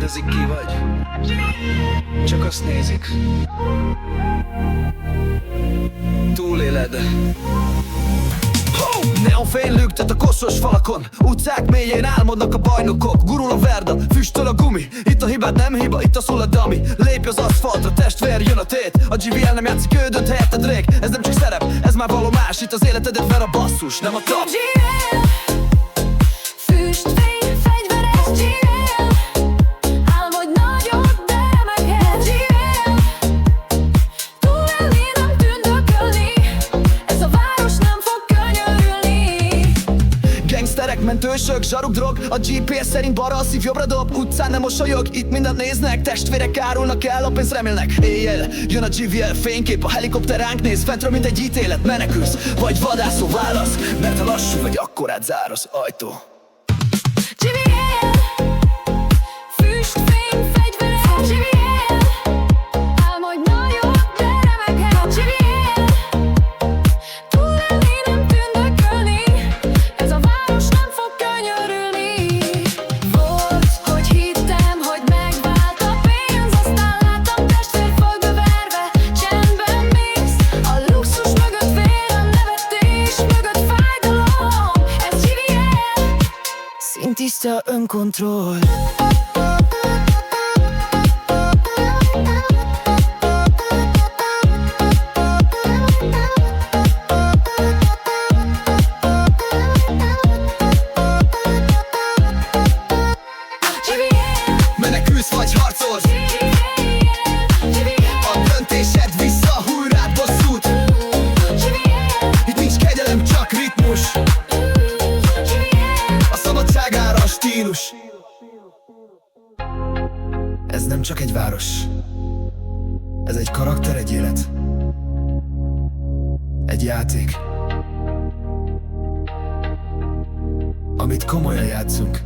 kérdezik, ki vagy, csak azt nézik. Túléled. Neonfény lüktet a koszos falakon, utcák mélyén álmodnak a bajnokok. Gurul a verda, füstöl a gumi, itt a hibád nem hiba, itt a szól a dami. Lépj az aszfaltra, testvér, jön a tét. A GVL nem játszik, ő dönt helyetted rég. Ez nem csak szerep, ez már való más. Itt az életedet ver a basszus, nem a tap. Mentősök, zsaruk, drog, a GPS szerint balra a szív jobbra dob. Utcán nem mosolyog, itt mindent néznek. Testvérek árulnak el, a pénzt remélnek. Éjjel jön a GVL fénykép, a helikopter ránk néz. Fentről mint egy ítélet, menekülsz vagy vadászó, válasz. Mert ha lassú vagy, akkor átzár az ajtó. Tiszta önkontroll. Menekülsz vagy harcolsz, a döntésed visszahull rád bosszút. Itt nincs kegyelem, csak ritmus. Stílus. Ez nem csak egy város, ez egy karakter, egy élet, egy játék, amit komolyan játszunk.